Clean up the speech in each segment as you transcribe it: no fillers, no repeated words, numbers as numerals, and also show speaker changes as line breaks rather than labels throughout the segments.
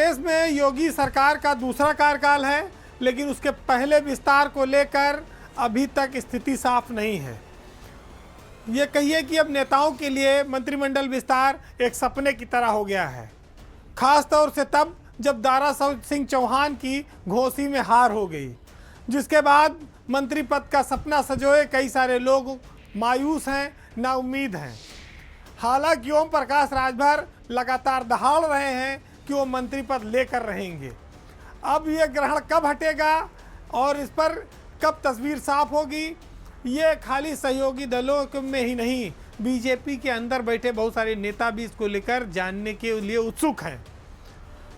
प्रदेश में योगी सरकार का दूसरा कार्यकाल है, लेकिन उसके पहले विस्तार को लेकर अभी तक स्थिति साफ नहीं है। ये कहिए कि अब नेताओं के लिए मंत्रिमंडल विस्तार एक सपने की तरह हो गया है, खास तौर से तब जब दारा सिंह चौहान की घोसी में हार हो गई, जिसके बाद मंत्री पद का सपना सजोए कई सारे लोग मायूस हैं, नाउम्मीद हैं। हालांकि ओम प्रकाश राजभर लगातार दहाड़ रहे हैं कि वो मंत्री पद लेकर रहेंगे। अब ये ग्रहण कब हटेगा और इस पर कब तस्वीर साफ होगी, ये खाली सहयोगी दलों में ही नहीं, बीजेपी के अंदर बैठे बहुत सारे नेता भी इसको लेकर जानने के लिए उत्सुक हैं।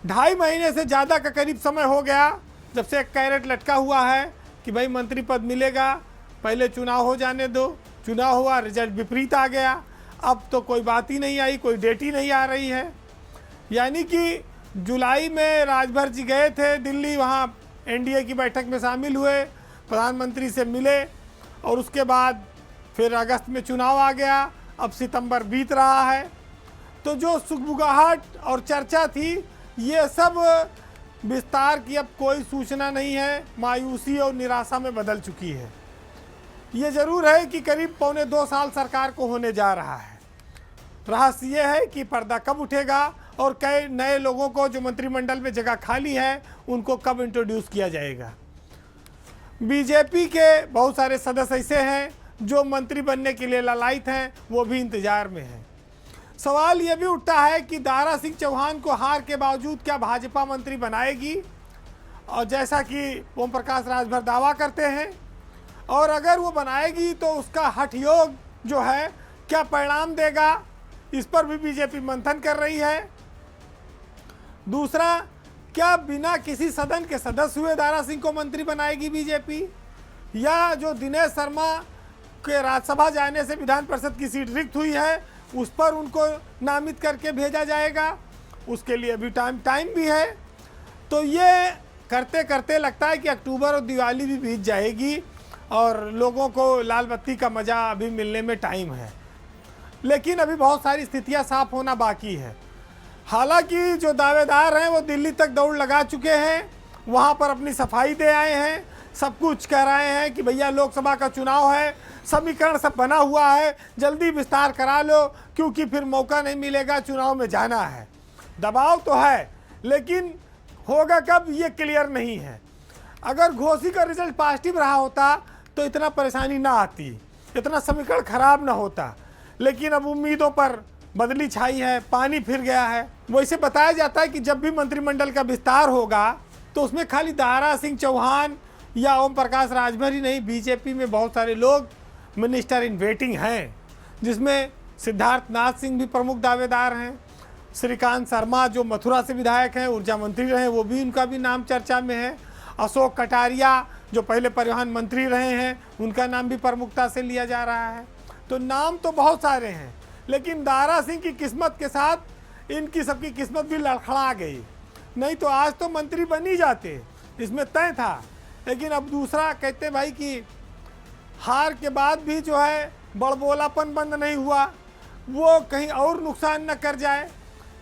2.5 महीने से ज़्यादा का करीब समय हो गया जब से एक कैरेट लटका हुआ है कि भाई मंत्री पद मिलेगा, पहले चुनाव हो जाने दो। चुनाव हुआ, रिजल्ट विपरीत आ गया, अब तो कोई बात ही नहीं आई, कोई डेट ही नहीं आ रही है। यानी कि जुलाई में राजभर जी गए थे दिल्ली, वहाँ एनडीए की बैठक में शामिल हुए, प्रधानमंत्री से मिले और उसके बाद फिर अगस्त में चुनाव आ गया, अब सितंबर बीत रहा है। तो जो सुगबुगाहट और चर्चा थी, ये सब विस्तार की अब कोई सूचना नहीं है, मायूसी और निराशा में बदल चुकी है। ये ज़रूर है कि करीब 1.25 साल सरकार को होने जा रहा है। रहस्य ये है कि पर्दा कब उठेगा और कई नए लोगों को जो मंत्रिमंडल में जगह खाली है उनको कब इंट्रोड्यूस किया जाएगा। बीजेपी के बहुत सारे सदस्य ऐसे हैं जो मंत्री बनने के लिए लालायित हैं, वो भी इंतजार में हैं। सवाल ये भी उठता है कि दारा सिंह चौहान को हार के बावजूद क्या भाजपा मंत्री बनाएगी, और जैसा कि ओम प्रकाश राजभर दावा करते हैं, और अगर वो बनाएगी तो उसका हठ योग जो है क्या परिणाम देगा, इस पर भी बीजेपी मंथन कर रही है। दूसरा, क्या बिना किसी सदन के सदस्य हुए दारा सिंह को मंत्री बनाएगी बीजेपी, या जो दिनेश शर्मा के राज्यसभा जाने से विधान परिषद की सीट रिक्त हुई है उस पर उनको नामित करके भेजा जाएगा। उसके लिए भी टाइम भी है। तो ये करते करते लगता है कि अक्टूबर और दिवाली भी बीत जाएगी और लोगों को लाल बत्ती का मज़ा अभी मिलने में टाइम है। लेकिन अभी बहुत सारी स्थितियां साफ होना बाकी है। हालांकि जो दावेदार हैं वो दिल्ली तक दौड़ लगा चुके हैं, वहां पर अपनी सफाई दे आए हैं, सब कुछ कह रहे हैं कि भैया लोकसभा का चुनाव है, समीकरण सब बना हुआ है, जल्दी विस्तार करा लो क्योंकि फिर मौका नहीं मिलेगा, चुनाव में जाना है। दबाव तो है, लेकिन होगा कब ये क्लियर नहीं है। अगर घोसी का रिजल्ट पॉजिटिव रहा होता तो इतना परेशानी ना आती, इतना समीकरण खराब ना होता। लेकिन अब उम्मीदों पर बदली छाई है, पानी फिर गया है। वैसे बताया जाता है कि जब भी मंत्रिमंडल का विस्तार होगा तो उसमें खाली दारा सिंह चौहान या ओम प्रकाश राजभर ही नहीं, बीजेपी में बहुत सारे लोग मिनिस्टर इन वेटिंग हैं, जिसमें सिद्धार्थ नाथ सिंह भी प्रमुख दावेदार हैं। श्रीकांत शर्मा जो मथुरा से विधायक हैं, ऊर्जा मंत्री रहे, वो भी, उनका भी नाम चर्चा में है। अशोक कटारिया जो पहले परिवहन मंत्री रहे हैं, उनका नाम भी प्रमुखता से लिया जा रहा है। तो नाम तो बहुत सारे हैं, लेकिन दारा सिंह की किस्मत के साथ इनकी सबकी किस्मत भी लड़खड़ा गई। नहीं तो आज तो मंत्री बन ही जाते, इसमें तय था। लेकिन अब दूसरा कहते भाई कि हार के बाद भी जो है बड़बोलापन बंद नहीं हुआ, वो कहीं और नुकसान न कर जाए।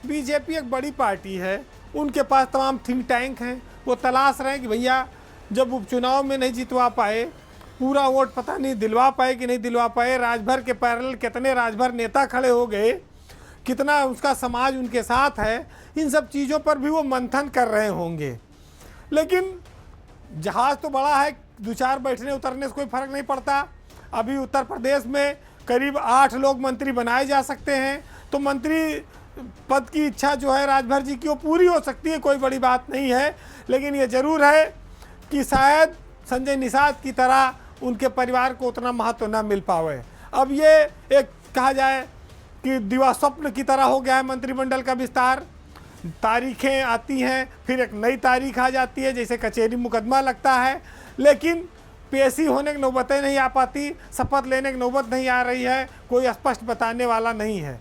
बीजेपी एक बड़ी पार्टी है, उनके पास तमाम थिंक टैंक हैं, वो तलाश रहे हैं कि भैया जब उपचुनाव में नहीं जितवा पाए, पूरा वोट पता नहीं दिलवा पाए कि नहीं दिलवा पाए, राजभर के पैरेलल कितने राजभर नेता खड़े हो गए, कितना उसका समाज उनके साथ है, इन सब चीज़ों पर भी वो मंथन कर रहे होंगे। लेकिन जहाज़ तो बड़ा है, 2-4 बैठने उतरने से कोई फर्क नहीं पड़ता। अभी उत्तर प्रदेश में करीब 8 लोग मंत्री बनाए जा सकते हैं, तो मंत्री पद की इच्छा जो है राजभर जी की वो पूरी हो सकती है, कोई बड़ी बात नहीं है। लेकिन ये ज़रूर है कि शायद संजय निषाद की तरह उनके परिवार को उतना महत्व न मिल पावे। अब ये एक कहा जाए कि दिवा स्वप्न की तरह हो गया है मंत्रिमंडल का विस्तार। तारीखें आती हैं, फिर एक नई तारीख आ जाती है, जैसे कचहरी मुकदमा लगता है, लेकिन पेशी होने की नौबतें नहीं आ पाती, शपथ लेने की नौबत नहीं आ रही है, कोई स्पष्ट बताने वाला नहीं है।